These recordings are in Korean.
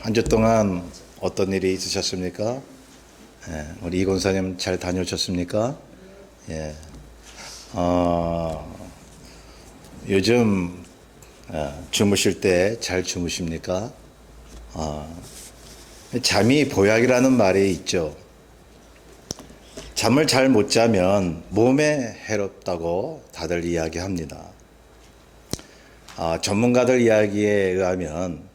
한 주 동안 어떤 일이 있으셨습니까? 우리 이권사님 잘 다녀오셨습니까? 예. 요즘 주무실 때 잘 주무십니까? 잠이 보약이라는 말이 있죠. 잠을 잘 못 자면 몸에 해롭다고 다들 이야기합니다. 전문가들 이야기에 의하면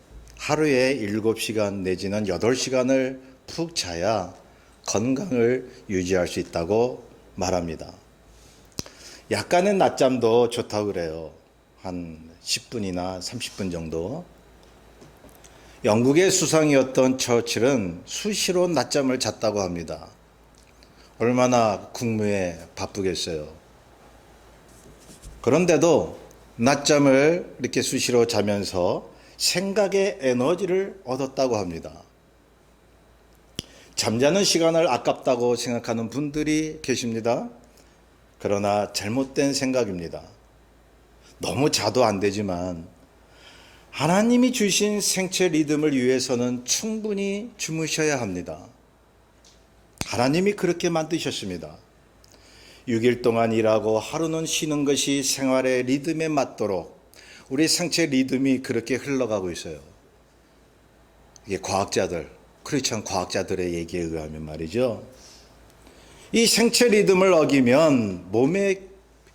하루에 7시간 내지는 8시간을 푹 자야 건강을 유지할 수 있다고 말합니다. 약간의 낮잠도 좋다고 그래요. 한 10분이나 30분 정도. 영국의 수상이었던 처칠은 수시로 낮잠을 잤다고 합니다. 얼마나 국무에 바쁘겠어요. 그런데도 낮잠을 이렇게 수시로 자면서 생각의 에너지를 얻었다고 합니다. 잠자는 시간을 아깝다고 생각하는 분들이 계십니다. 그러나 잘못된 생각입니다. 너무 자도 안 되지만 하나님이 주신 생체 리듬을 위해서는 충분히 주무셔야 합니다. 하나님이 그렇게 만드셨습니다. 6일 동안 일하고 하루는 쉬는 것이 생활의 리듬에 맞도록 우리 생체 리듬이 그렇게 흘러가고 있어요. 이게 과학자들, 크리스천 과학자들의 얘기에 의하면 말이죠. 이 생체 리듬을 어기면 몸의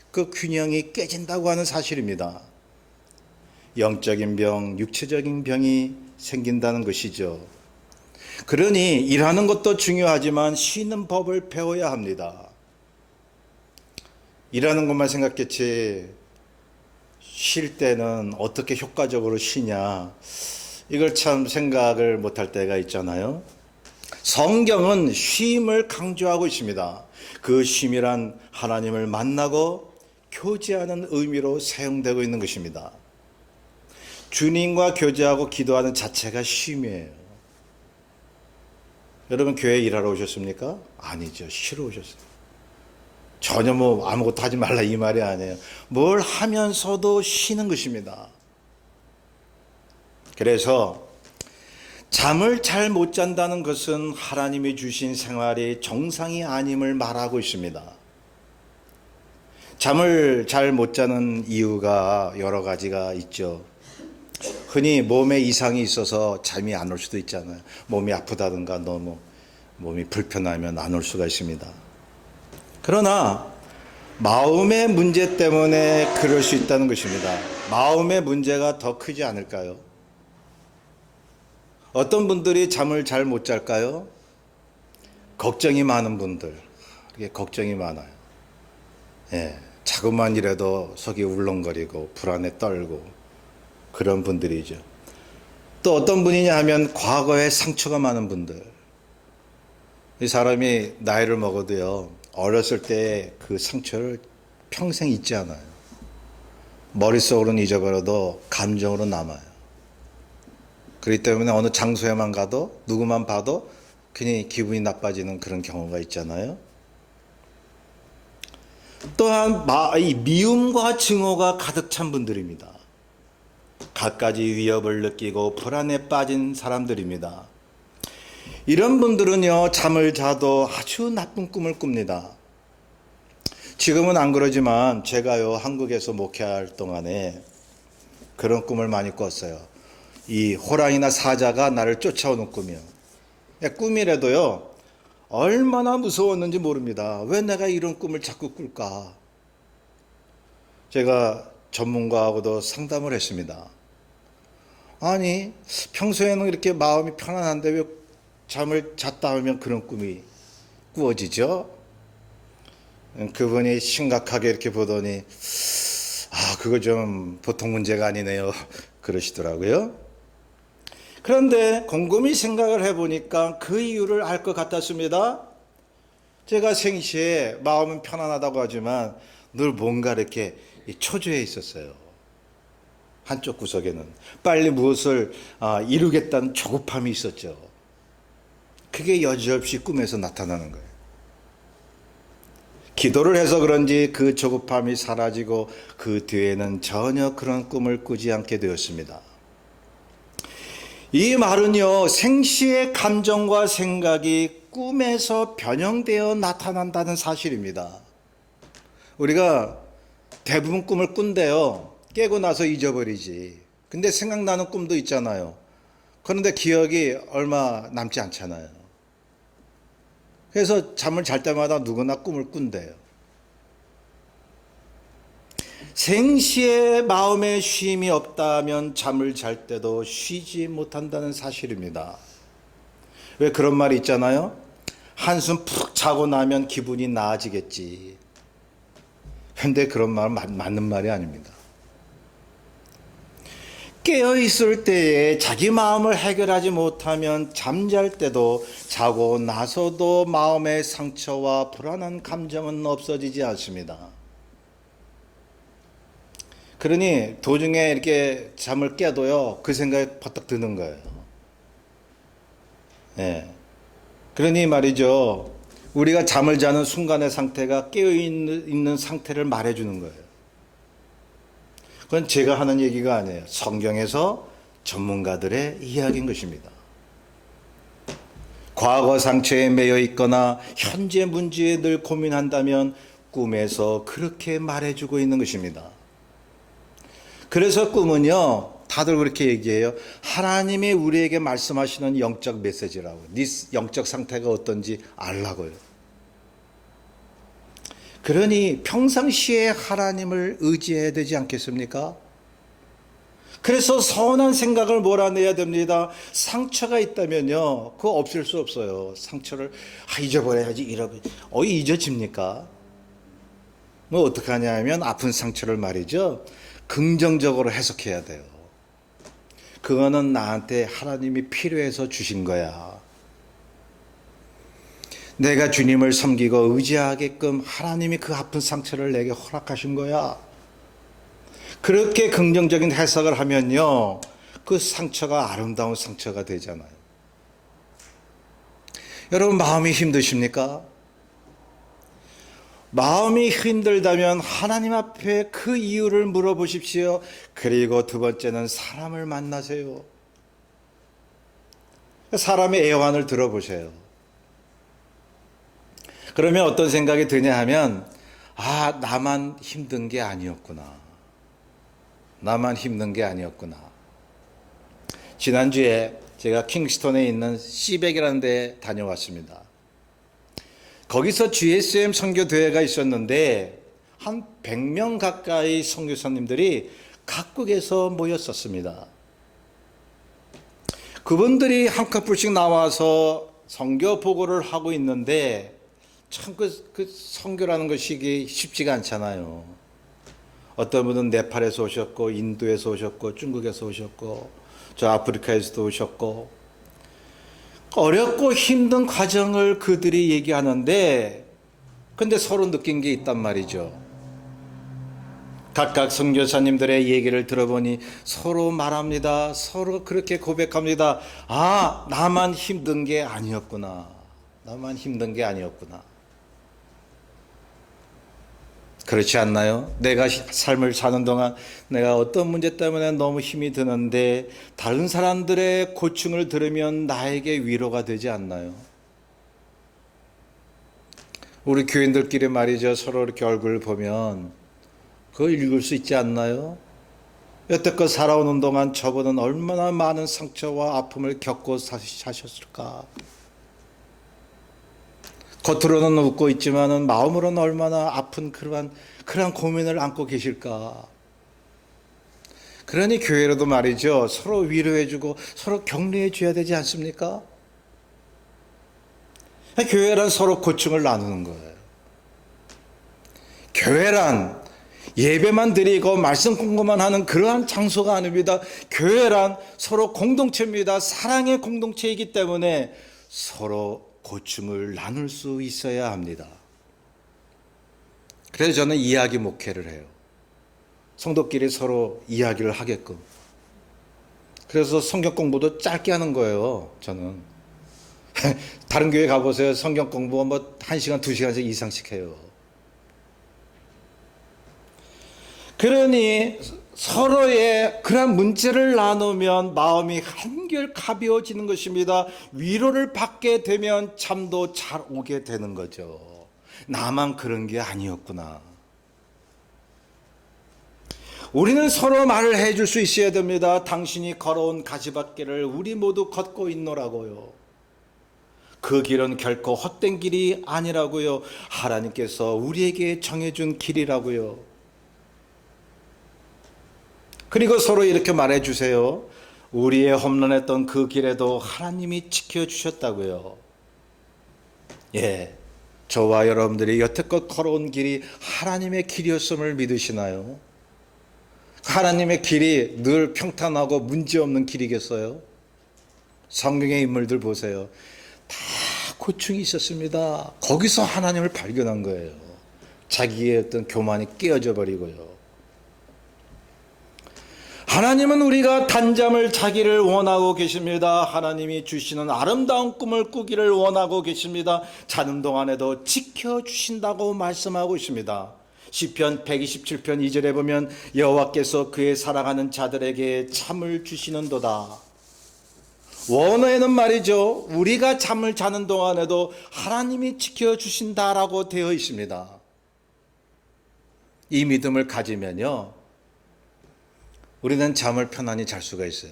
그 균형이 깨진다고 하는 사실입니다. 영적인 병, 육체적인 병이 생긴다는 것이죠. 그러니 일하는 것도 중요하지만 쉬는 법을 배워야 합니다. 일하는 것만 생각했지 쉴 때는 어떻게 효과적으로 쉬냐, 이걸 참 생각을 못할 때가 있잖아요. 성경은 쉼을 강조하고 있습니다. 그 쉼이란 하나님을 만나고 교제하는 의미로 사용되고 있는 것입니다. 주님과 교제하고 기도하는 자체가 쉼이에요. 여러분 교회에 일하러 오셨습니까? 아니죠. 쉬러 오셨어요. 전혀 아무것도 하지 말라 이 말이 아니에요. 뭘 하면서도 쉬는 것입니다. 그래서 잠을 잘 못 잔다는 것은 하나님이 주신 생활이 정상이 아님을 말하고 있습니다. 잠을 잘 못 자는 이유가 여러 가지가 있죠. 흔히 몸에 이상이 있어서 잠이 안 올 수도 있잖아요. 몸이 아프다든가 너무 몸이 불편하면 안 올 수가 있습니다. 그러나 마음의 문제 때문에 그럴 수 있다는 것입니다. 마음의 문제가 더 크지 않을까요? 어떤 분들이 잠을 잘 못 잘까요? 걱정이 많은 분들. 이게 걱정이 많아요. 자꾸만 이라도 속이 울렁거리고 불안에 떨고 그런 분들이죠. 또 어떤 분이냐 하면 과거에 상처가 많은 분들. 이 사람이 나이를 먹어도요, 어렸을 때 그 상처를 평생 잊지 않아요. 머릿속으로는 잊어버려도 감정으로 남아요. 그렇기 때문에 어느 장소에만 가도 누구만 봐도 괜히 기분이 나빠지는 그런 경우가 있잖아요. 또한 이 미움과 증오가 가득 찬 분들입니다. 갖가지 위협을 느끼고 불안에 빠진 사람들입니다. 이런 분들은요, 잠을 자도 아주 나쁜 꿈을 꿉니다. 지금은 안 그러지만 제가요, 한국에서 목회할 동안에 그런 꿈을 많이 꿨어요. 이 호랑이나 사자가 나를 쫓아오는 꿈이요. 꿈이라도요, 얼마나 무서웠는지 모릅니다. 왜 내가 이런 꿈을 자꾸 꿀까? 제가 전문가하고도 상담을 했습니다. 아니, 평소에는 이렇게 마음이 편안한데 왜 잠을 잤다 하면 그런 꿈이 꾸어지죠? 그분이 심각하게 이렇게 보더니 그거 좀 보통 문제가 아니네요. 그러시더라고요. 그런데 곰곰이 생각을 해보니까 그 이유를 알 것 같았습니다. 제가 생시에 마음은 편안하다고 하지만 늘 뭔가 이렇게 초조해 있었어요. 한쪽 구석에는 빨리 무엇을 이루겠다는 조급함이 있었죠. 그게 여지없이 꿈에서 나타나는 거예요. 기도를 해서 그런지 그 조급함이 사라지고 그 뒤에는 전혀 그런 꿈을 꾸지 않게 되었습니다. 이 말은요, 생시의 감정과 생각이 꿈에서 변형되어 나타난다는 사실입니다. 우리가 대부분 꿈을 꾼대요. 깨고 나서 잊어버리지. 근데 생각나는 꿈도 있잖아요. 그런데 기억이 얼마 남지 않잖아요. 그래서 잠을 잘 때마다 누구나 꿈을 꾼대요. 생시에 마음에 쉼이 없다면 잠을 잘 때도 쉬지 못한다는 사실입니다. 왜 그런 말이 있잖아요. 한숨 푹 자고 나면 기분이 나아지겠지. 근데 그런 말은 맞는 말이 아닙니다. 깨어있을 때에 자기 마음을 해결하지 못하면 잠잘 때도 자고 나서도 마음의 상처와 불안한 감정은 없어지지 않습니다. 그러니 도중에 이렇게 잠을 깨도요, 그 생각이 버떡 드는 거예요. 네. 그러니 말이죠, 우리가 잠을 자는 순간의 상태가 깨어있는 상태를 말해주는 거예요. 그건 제가 하는 얘기가 아니에요. 성경에서 전문가들의 이야기인 것입니다. 과거 상처에 매여 있거나 현재 문제에 늘 고민한다면 꿈에서 그렇게 말해주고 있는 것입니다. 그래서 꿈은요, 다들 그렇게 얘기해요. 하나님이 우리에게 말씀하시는 영적 메시지라고. 네 영적 상태가 어떤지 알라고요. 그러니 평상시에 하나님을 의지해야 되지 않겠습니까? 그래서 선한 생각을 몰아내야 됩니다. 상처가 있다면요, 그거 없앨 수 없어요. 상처를 잊어버려야지, 잊어집니까? 뭐 어떻게 하냐 하면 아픈 상처를 말이죠, 긍정적으로 해석해야 돼요. 그거는 나한테 하나님이 필요해서 주신 거야. 내가 주님을 섬기고 의지하게끔 하나님이 그 아픈 상처를 내게 허락하신 거야. 그렇게 긍정적인 해석을 하면요, 그 상처가 아름다운 상처가 되잖아요. 여러분, 마음이 힘드십니까? 마음이 힘들다면 하나님 앞에 그 이유를 물어보십시오. 그리고 두 번째는 사람을 만나세요. 사람의 애환을 들어보세요. 그러면 어떤 생각이 드냐 하면, 나만 힘든 게 아니었구나. 나만 힘든 게 아니었구나. 지난주에 제가 킹스톤에 있는 시백이라는 데 다녀왔습니다. 거기서 GSM 선교대회가 있었는데 한 100명 가까이 선교사님들이 각국에서 모였었습니다. 그분들이 한 커플씩 나와서 선교 보고를 하고 있는데 참 그 선교라는 것이 쉽지가 않잖아요. 어떤 분은 네팔에서 오셨고, 인도에서 오셨고, 중국에서 오셨고, 저 아프리카에서도 오셨고, 어렵고 힘든 과정을 그들이 얘기하는데, 근데 서로 느낀 게 있단 말이죠. 각각 선교사님들의 얘기를 들어보니 서로 말합니다. 서로 그렇게 고백합니다. 나만 힘든 게 아니었구나. 나만 힘든 게 아니었구나. 그렇지 않나요? 내가 삶을 사는 동안 내가 어떤 문제 때문에 너무 힘이 드는데 다른 사람들의 고충을 들으면 나에게 위로가 되지 않나요? 우리 교인들끼리 말이죠, 서로 이렇게 얼굴을 보면 그거 읽을 수 있지 않나요? 여태껏 살아오는 동안 저분은 얼마나 많은 상처와 아픔을 겪고 사셨을까? 겉으로는 웃고 있지만은 마음으로는 얼마나 아픈 그러한 고민을 안고 계실까? 그러니 교회로도 말이죠, 서로 위로해주고 서로 격려해줘야 되지 않습니까? 교회란 서로 고충을 나누는 거예요. 교회란 예배만 드리고 말씀 공부만 하는 그러한 장소가 아닙니다. 교회란 서로 공동체입니다. 사랑의 공동체이기 때문에 서로 고충을 나눌 수 있어야 합니다. 그래서 저는 이야기 목회를 해요. 성도끼리 서로 이야기를 하게끔. 그래서 성경 공부도 짧게 하는 거예요, 저는. 다른 교회 가보세요. 성경 공부 1시간, 2시간씩 이상씩 해요. 그러니 서로의 그런 문제를 나누면 마음이 한결 가벼워지는 것입니다. 위로를 받게 되면 잠도 잘 오게 되는 거죠. 나만 그런 게 아니었구나. 우리는 서로 말을 해줄 수 있어야 됩니다. 당신이 걸어온 가시밭길을 우리 모두 걷고 있노라고요. 그 길은 결코 헛된 길이 아니라고요. 하나님께서 우리에게 정해준 길이라고요. 그리고 서로 이렇게 말해주세요. 우리의 험난했던 그 길에도 하나님이 지켜주셨다고요. 예, 저와 여러분들이 여태껏 걸어온 길이 하나님의 길이었음을 믿으시나요? 하나님의 길이 늘 평탄하고 문제없는 길이겠어요? 성경의 인물들 보세요. 다 고충이 있었습니다. 거기서 하나님을 발견한 거예요. 자기의 어떤 교만이 깨어져 버리고요. 하나님은 우리가 단잠을 자기를 원하고 계십니다. 하나님이 주시는 아름다운 꿈을 꾸기를 원하고 계십니다. 자는 동안에도 지켜주신다고 말씀하고 있습니다. 시편 127편 2절에 보면 여호와께서 그의 사랑하는 자들에게 잠을 주시는도다. 원어에는 말이죠, 우리가 잠을 자는 동안에도 하나님이 지켜주신다라고 되어 있습니다. 이 믿음을 가지면요, 우리는 잠을 편안히 잘 수가 있어요.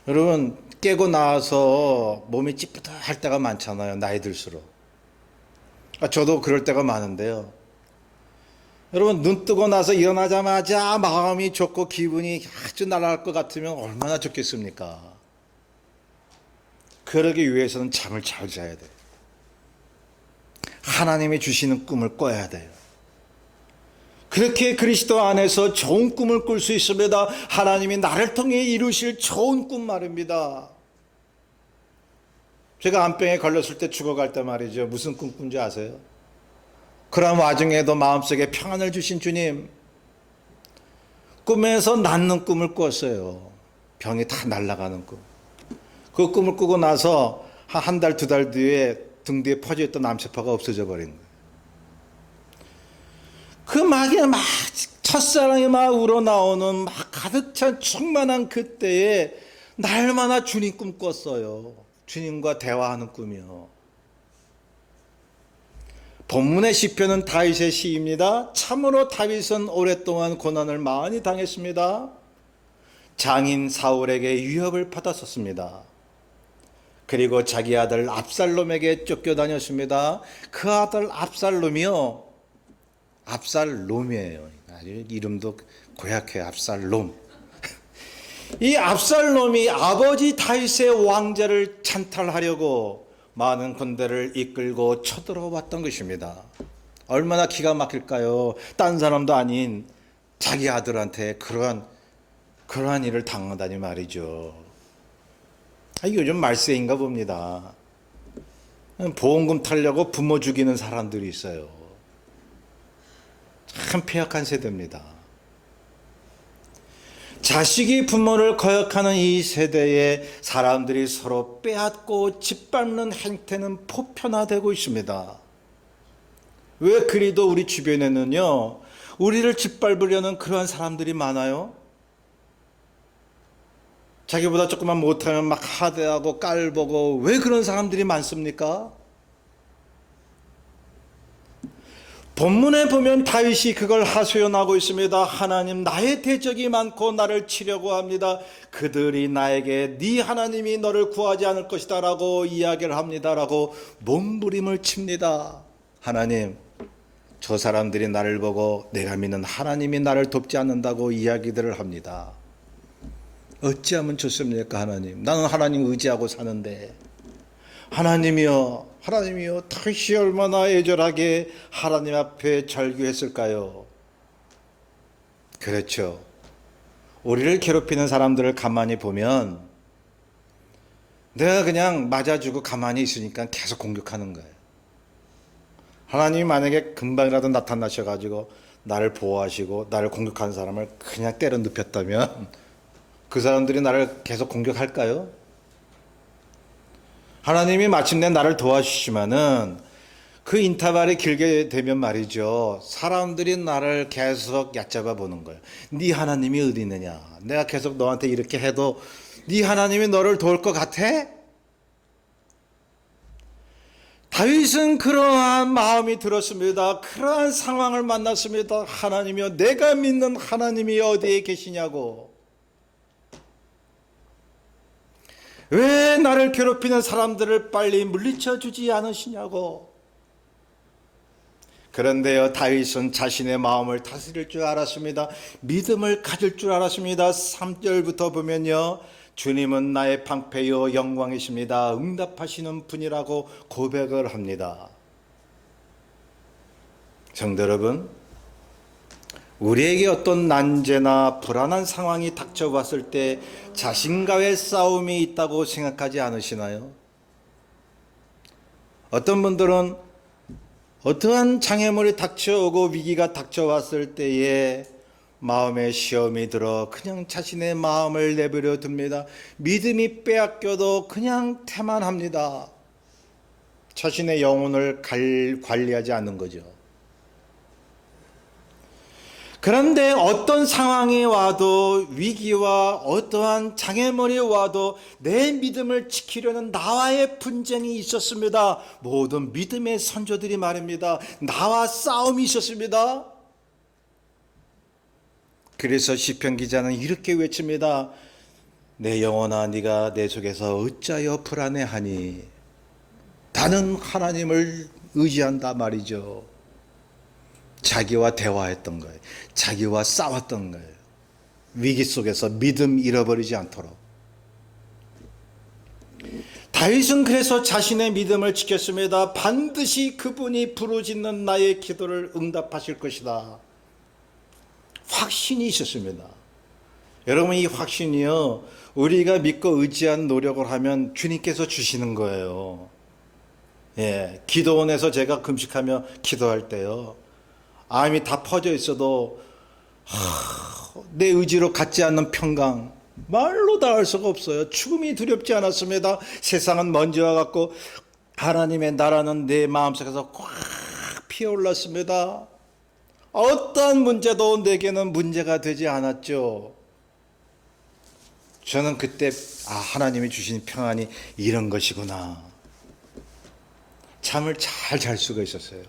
여러분, 깨고 나와서 몸이 찌뿌둥할 때가 많잖아요. 나이 들수록. 저도 그럴 때가 많은데요. 여러분, 눈 뜨고 나서 일어나자마자 마음이 좋고 기분이 아주 날아갈 것 같으면 얼마나 좋겠습니까? 그러기 위해서는 잠을 잘 자야 돼요. 하나님이 주시는 꿈을 꿔야 돼요. 그렇게 그리스도 안에서 좋은 꿈을 꿀 수 있습니다. 하나님이 나를 통해 이루실 좋은 꿈 말입니다. 제가 암병에 걸렸을 때 죽어갈 때 말이죠, 무슨 꿈 꾼지 아세요? 그런 와중에도 마음속에 평안을 주신 주님, 꿈에서 낫는 꿈을 꿨어요. 병이 다 날아가는 꿈. 그 꿈을 꾸고 나서 한 달, 두 달 뒤에 등 뒤에 퍼져있던 암세포가 없어져 버린 거예요. 그 막 첫사랑이 막 우러나오는 막 가득 찬 충만한 그때에 날마다 주님 꿈 꿨어요. 주님과 대화하는 꿈이요. 본문의 시편은 다윗의 시입니다. 참으로 다윗은 오랫동안 고난을 많이 당했습니다. 장인 사울에게 위협을 받았었습니다. 그리고 자기 아들 압살롬에게 쫓겨다녔습니다. 그 아들 압살롬이요, 압살롬이에요. 아주 이름도 고약해요. 압살롬. 이 압살롬이 아버지 다윗의 왕자를 찬탈하려고 많은 군대를 이끌고 쳐들어왔던 것입니다. 얼마나 기가 막힐까요? 딴 사람도 아닌 자기 아들한테 그러한 일을 당하다니 말이죠. 요즘 말세인가 봅니다. 보험금 타려고 부모 죽이는 사람들이 있어요. 참 폐역한 세대입니다. 자식이 부모를 거역하는 이 세대에 사람들이 서로 빼앗고 짓밟는 행태는 보편화되고 있습니다. 왜 그리도 우리 주변에는요, 우리를 짓밟으려는 그러한 사람들이 많아요? 자기보다 조금만 못하면 막 하대하고 깔보고, 왜 그런 사람들이 많습니까? 본문에 보면 다윗이 그걸 하소연하고 있습니다. 하나님, 나의 대적이 많고 나를 치려고 합니다. 그들이 나에게 네 하나님이 너를 구하지 않을 것이다 라고 이야기를 합니다 라고 몸부림을 칩니다. 하나님, 저 사람들이 나를 보고 내가 믿는 하나님이 나를 돕지 않는다고 이야기들을 합니다. 어찌하면 좋습니까? 하나님, 나는 하나님 의지하고 사는데. 하나님이여 다윗이 얼마나 애절하게 하나님 앞에 절규했을까요? 그렇죠. 우리를 괴롭히는 사람들을 가만히 보면 내가 그냥 맞아주고 가만히 있으니까 계속 공격하는 거예요. 하나님이 만약에 금방이라도 나타나셔가지고 나를 보호하시고 나를 공격하는 사람을 그냥 때려 눕혔다면 그 사람들이 나를 계속 공격할까요? 하나님이 마침내 나를 도와주시지만은 그 인터벌이 길게 되면 말이죠. 사람들이 나를 계속 얕잡아 보는 거예요. 네 하나님이 어디 있느냐? 내가 계속 너한테 이렇게 해도 네 하나님이 너를 도울 것 같아? 다윗은 그러한 마음이 들었습니다. 그러한 상황을 만났습니다. 하나님이여, 내가 믿는 하나님이 어디에 계시냐고. 왜 나를 괴롭히는 사람들을 빨리 물리쳐 주지 않으시냐고. 그런데요, 다윗은 자신의 마음을 다스릴 줄 알았습니다. 믿음을 가질 줄 알았습니다. 3절부터 보면요, 주님은 나의 방패요 영광이십니다. 응답하시는 분이라고 고백을 합니다. 성도 여러분, 우리에게 어떤 난제나 불안한 상황이 닥쳐왔을 때 자신과의 싸움이 있다고 생각하지 않으시나요? 어떤 분들은 어떠한 장애물이 닥쳐오고 위기가 닥쳐왔을 때에 마음에 시험이 들어 그냥 자신의 마음을 내버려 둡니다. 믿음이 빼앗겨도 그냥 태만합니다. 자신의 영혼을 관리하지 않는 거죠. 그런데 어떤 상황이 와도, 위기와 어떠한 장애물이 와도 내 믿음을 지키려는 나와의 분쟁이 있었습니다. 모든 믿음의 선조들이 말입니다. 나와 싸움이 있었습니다. 그래서 시편 기자는 이렇게 외칩니다. 내 영혼아, 네가 내 속에서 어찌하여 불안해하니? 나는 하나님을 의지한다 말이죠. 자기와 대화했던 거예요. 자기와 싸웠던 거예요. 위기 속에서 믿음 잃어버리지 않도록. 다윗은 그래서 자신의 믿음을 지켰습니다. 반드시 그분이 부르짖는 나의 기도를 응답하실 것이다. 확신이 있었습니다. 여러분, 이 확신이요, 우리가 믿고 의지한 노력을 하면 주님께서 주시는 거예요. 예, 기도원에서 제가 금식하며 기도할 때요, 암이 다 퍼져 있어도 내 의지로 갖지 않는 평강, 말로 다 할 수가 없어요. 죽음이 두렵지 않았습니다. 세상은 먼지와 같고 하나님의 나라는 내 마음속에서 꽉 피어올랐습니다. 어떠한 문제도 내게는 문제가 되지 않았죠. 저는 그때 하나님이 주신 평안이 이런 것이구나. 잠을 잘 잘 수가 있었어요.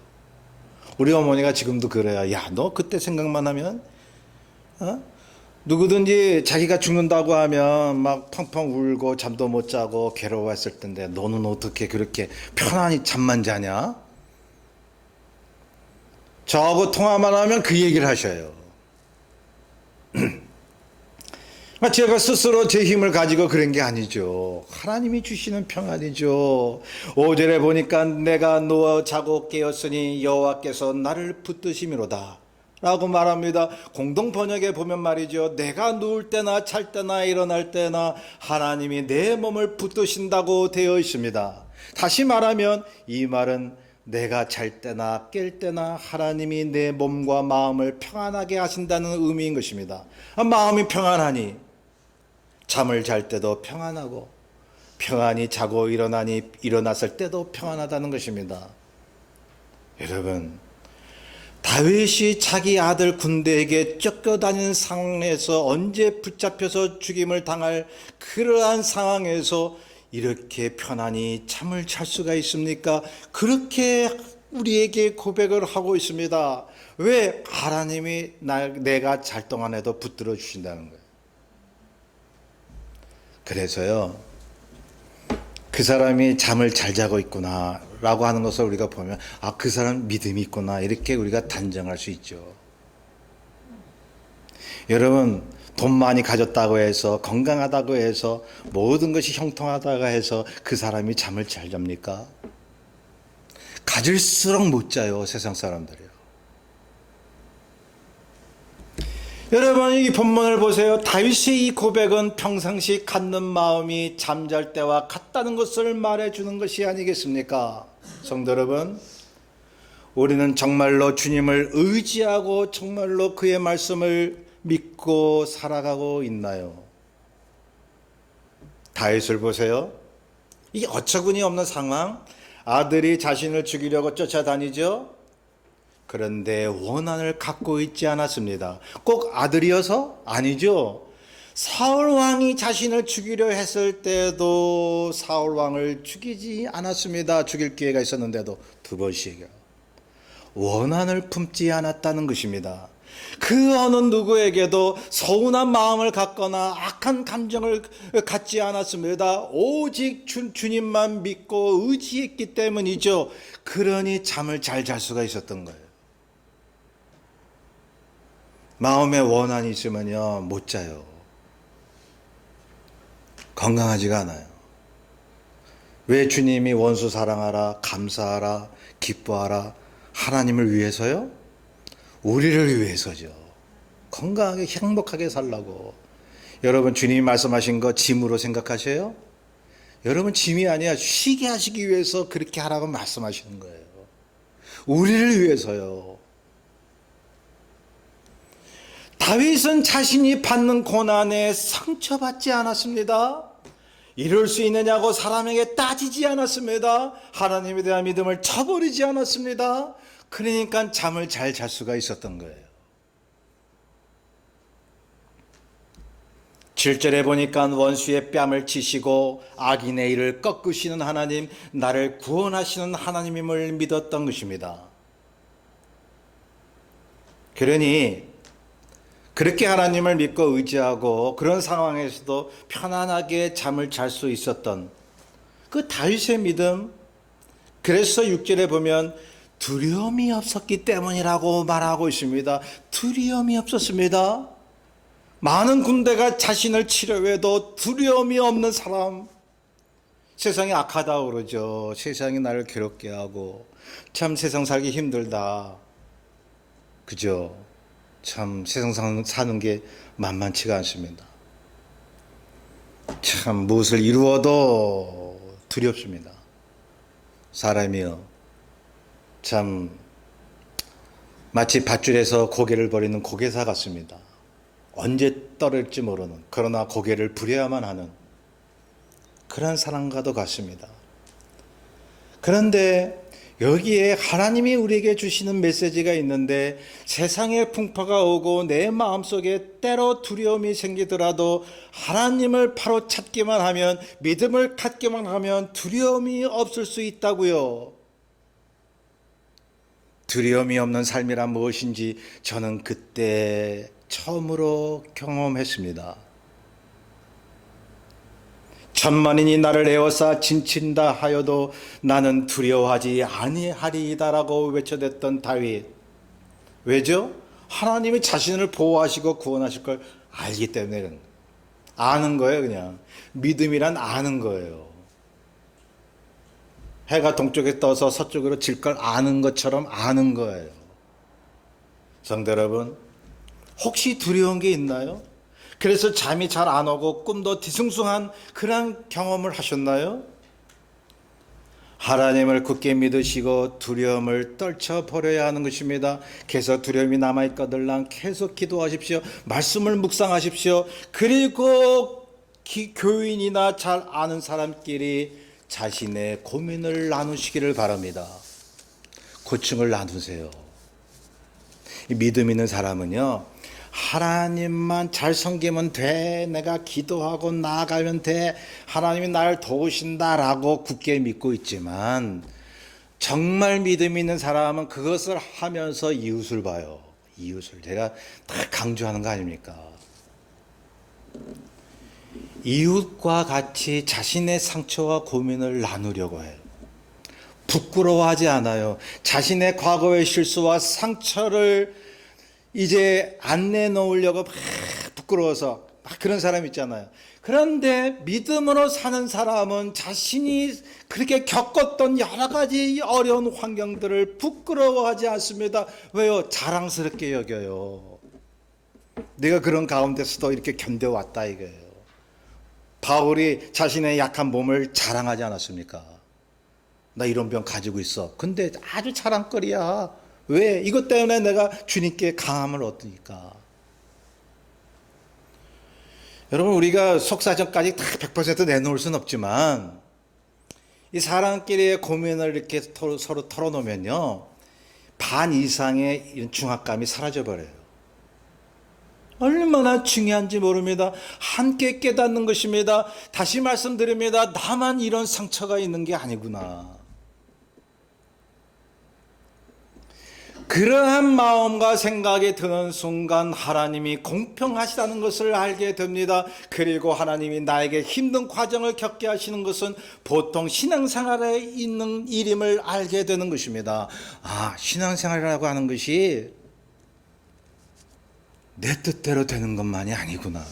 우리 어머니가 지금도 그래요. 야, 너 그때 생각만 하면 누구든지 자기가 죽는다고 하면 막 펑펑 울고 잠도 못 자고 괴로워했을 텐데 너는 어떻게 그렇게 편안히 잠만 자냐? 저하고 통화만 하면 그 얘기를 하셔요. 제가 스스로 제 힘을 가지고 그런 게 아니죠. 하나님이 주시는 평안이죠. 5절에 보니까 내가 누워 자고 깨었으니 여호와께서 나를 붙드심이로다 라고 말합니다. 공동 번역에 보면 말이죠, 내가 누울 때나 잘 때나 일어날 때나 하나님이 내 몸을 붙드신다고 되어 있습니다. 다시 말하면 이 말은 내가 잘 때나 깰 때나 하나님이 내 몸과 마음을 평안하게 하신다는 의미인 것입니다. 마음이 평안하니 잠을 잘 때도 평안하고, 평안히 자고 일어났을 때도 평안하다는 것입니다. 여러분, 다윗이 자기 아들 군대에게 쫓겨다니는 상황에서, 언제 붙잡혀서 죽임을 당할 그러한 상황에서 이렇게 편안히 잠을 잘 수가 있습니까? 그렇게 우리에게 고백을 하고 있습니다. 왜? 하나님이 내가 잘 동안에도 붙들어 주신다는 거예요. 그래서요, 그 사람이 잠을 잘 자고 있구나 라고 하는 것을 우리가 보면 그 사람 믿음이 있구나, 이렇게 우리가 단정할 수 있죠. 여러분, 돈 많이 가졌다고 해서, 건강하다고 해서, 모든 것이 형통하다고 해서 그 사람이 잠을 잘 잡니까? 가질수록 못 자요, 세상 사람들이요. 여러분, 이 본문을 보세요. 다윗의 이 고백은 평상시 갖는 마음이 잠잘 때와 같다는 것을 말해주는 것이 아니겠습니까? 성도 여러분, 우리는 정말로 주님을 의지하고 정말로 그의 말씀을 믿고 살아가고 있나요? 다윗을 보세요. 이 어처구니 없는 상황, 아들이 자신을 죽이려고 쫓아다니죠. 그런데 원한을 갖고 있지 않았습니다. 꼭 아들이어서? 아니죠. 사울 왕이 자신을 죽이려 했을 때도 사울 왕을 죽이지 않았습니다. 죽일 기회가 있었는데도 두 번씩이요. 원한을 품지 않았다는 것입니다. 그 어느 누구에게도 서운한 마음을 갖거나 악한 감정을 갖지 않았습니다. 오직 주님만 믿고 의지했기 때문이죠. 그러니 잠을 잘 잘 수가 있었던 거예요. 마음에 원한이 있으면요, 못 자요. 건강하지가 않아요. 왜 주님이 원수 사랑하라, 감사하라, 기뻐하라, 하나님을 위해서요? 우리를 위해서죠. 건강하게 행복하게 살라고. 여러분, 주님이 말씀하신 거 짐으로 생각하세요? 여러분, 짐이 아니야. 쉬게 하시기 위해서 그렇게 하라고 말씀하시는 거예요. 우리를 위해서요. 다윗은 자신이 받는 고난에 상처받지 않았습니다. 이룰 수 있느냐고 사람에게 따지지 않았습니다. 하나님에 대한 믿음을 저버리지 않았습니다. 그러니까 잠을 잘 잘 수가 있었던 거예요. 7절에 보니까 원수의 뺨을 치시고 악인의 일을 꺾으시는 하나님, 나를 구원하시는 하나님임을 믿었던 것입니다. 그러니 그렇게 하나님을 믿고 의지하고 그런 상황에서도 편안하게 잠을 잘 수 있었던 그 다윗의 믿음, 그래서 6절에 보면 두려움이 없었기 때문이라고 말하고 있습니다. 두려움이 없었습니다. 많은 군대가 자신을 치려해도 두려움이 없는 사람. 세상이 악하다고 그러죠. 세상이 나를 괴롭게 하고 참 세상 살기 힘들다. 그죠? 참 세상 사는 게 만만치가 않습니다. 참 무엇을 이루어도 두렵습니다. 사람이요, 참 마치 밧줄에서 고개를 버리는 고개사 같습니다. 언제 떨어질지 모르는, 그러나 고개를 부려야만 하는 그런 사람과도 같습니다. 그런데 여기에 하나님이 우리에게 주시는 메시지가 있는데, 세상의 풍파가 오고 내 마음속에 때로 두려움이 생기더라도 하나님을 바로 찾기만 하면, 믿음을 갖기만 하면 두려움이 없을 수 있다고요. 두려움이 없는 삶이란 무엇인지 저는 그때 처음으로 경험했습니다. 천만인이 나를 에워싸 진친다 하여도 나는 두려워하지 아니하리이다라고 외쳐댔던 다윗. 왜죠? 하나님이 자신을 보호하시고 구원하실 걸 알기 때문에 아는 거예요. 그냥 믿음이란 아는 거예요. 해가 동쪽에 떠서 서쪽으로 질 걸 아는 것처럼 아는 거예요. 성도 여러분, 혹시 두려운 게 있나요? 그래서 잠이 잘 안 오고 꿈도 뒤숭숭한 그런 경험을 하셨나요? 하나님을 굳게 믿으시고 두려움을 떨쳐버려야 하는 것입니다. 계속 두려움이 남아있거들랑 계속 기도하십시오. 말씀을 묵상하십시오. 그리고 교인이나 잘 아는 사람끼리 자신의 고민을 나누시기를 바랍니다. 고충을 나누세요. 믿음 있는 사람은요, 하나님만 잘 섬기면 돼, 내가 기도하고 나아가면 돼, 하나님이 나를 도우신다라고 굳게 믿고 있지만, 정말 믿음 있는 사람은 그것을 하면서 이웃을 봐요. 이웃을. 제가 다 강조하는 거 아닙니까? 이웃과 같이 자신의 상처와 고민을 나누려고 해요. 부끄러워하지 않아요. 자신의 과거의 실수와 상처를 이제 안 내놓으려고 막 부끄러워서 막 그런 사람 있잖아요. 그런데 믿음으로 사는 사람은 자신이 그렇게 겪었던 여러 가지 어려운 환경들을 부끄러워하지 않습니다. 왜요? 자랑스럽게 여겨요. 내가 그런 가운데서도 이렇게 견뎌왔다 이거예요. 바울이 자신의 약한 몸을 자랑하지 않았습니까? 나 이런 병 가지고 있어. 근데 아주 자랑거리야. 왜? 이것 때문에 내가 주님께 강함을 얻으니까. 여러분, 우리가 속사정까지 다 100% 내놓을 수는 없지만 이 사람끼리의 고민을 이렇게 서로 털어놓으면요, 반 이상의 이런 중압감이 사라져버려요. 얼마나 중요한지 모릅니다. 함께 깨닫는 것입니다. 다시 말씀드립니다. 나만 이런 상처가 있는 게 아니구나. 그러한 마음과 생각이 드는 순간 하나님이 공평하시다는 것을 알게 됩니다. 그리고 하나님이 나에게 힘든 과정을 겪게 하시는 것은 보통 신앙생활에 있는 일임을 알게 되는 것입니다. 아, 신앙생활이라고 하는 것이 내 뜻대로 되는 것만이 아니구나.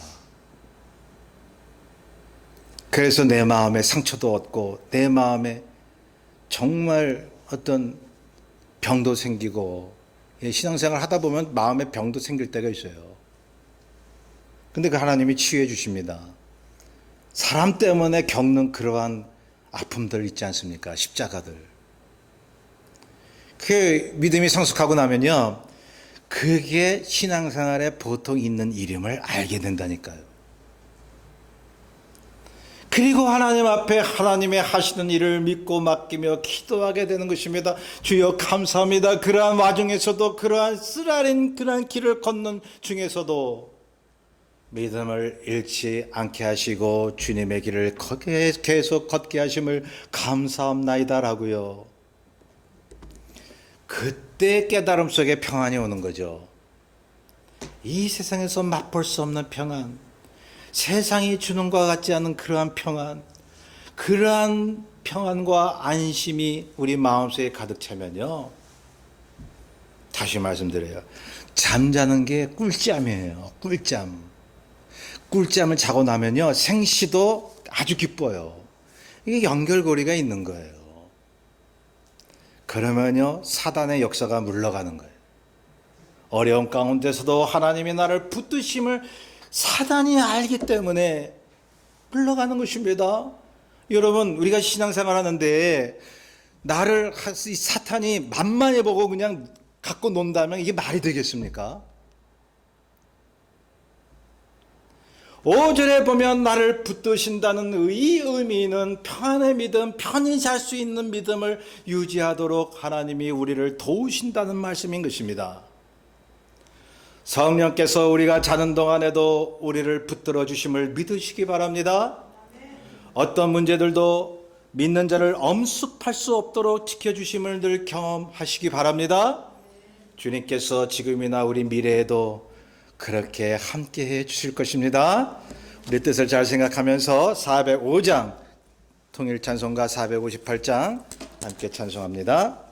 그래서 내 마음에 상처도 얻고 내 마음에 정말 어떤 병도 생기고, 신앙생활 하다 보면 마음에 병도 생길 때가 있어요. 근데 그 하나님이 치유해 주십니다. 사람 때문에 겪는 그러한 아픔들 있지 않습니까? 십자가들. 그 믿음이 성숙하고 나면요, 그게 신앙생활에 보통 있는 일임을 알게 된다니까요. 그리고 하나님 앞에 하나님의 하시는 일을 믿고 맡기며 기도하게 되는 것입니다. 주여 감사합니다. 그러한 와중에서도, 그러한 쓰라린 그러한 길을 걷는 중에서도 믿음을 잃지 않게 하시고 주님의 길을 계속 걷게 하심을 감사합나이다라고요. 그때 깨달음 속에 평안이 오는 거죠. 이 세상에서 맛볼 수 없는 평안, 세상이 주는 것과 같지 않은 그러한 평안, 그러한 평안과 안심이 우리 마음속에 가득 차면요, 다시 말씀드려요, 잠자는 게 꿀잠이에요. 꿀잠을 자고 나면요, 생시도 아주 기뻐요. 이게 연결고리가 있는 거예요. 그러면요, 사단의 역사가 물러가는 거예요. 어려운 가운데서도 하나님이 나를 붙드심을 사단이 알기 때문에 물러가는 것입니다. 여러분, 우리가 신앙생활 하는데 나를 사탄이 만만해 보고 그냥 갖고 논다면 이게 말이 되겠습니까? 5절에 보면 나를 붙드신다는 이 의미는 평안의 믿음, 편히 잘 수 있는 믿음을 유지하도록 하나님이 우리를 도우신다는 말씀인 것입니다. 성령께서 우리가 자는 동안에도 우리를 붙들어 주심을 믿으시기 바랍니다. 어떤 문제들도 믿는 자를 엄습할 수 없도록 지켜주심을 늘 경험하시기 바랍니다. 주님께서 지금이나 우리 미래에도 그렇게 함께해 주실 것입니다. 우리 뜻을 잘 생각하면서 405장 통일 찬송가 458장 함께 찬송합니다.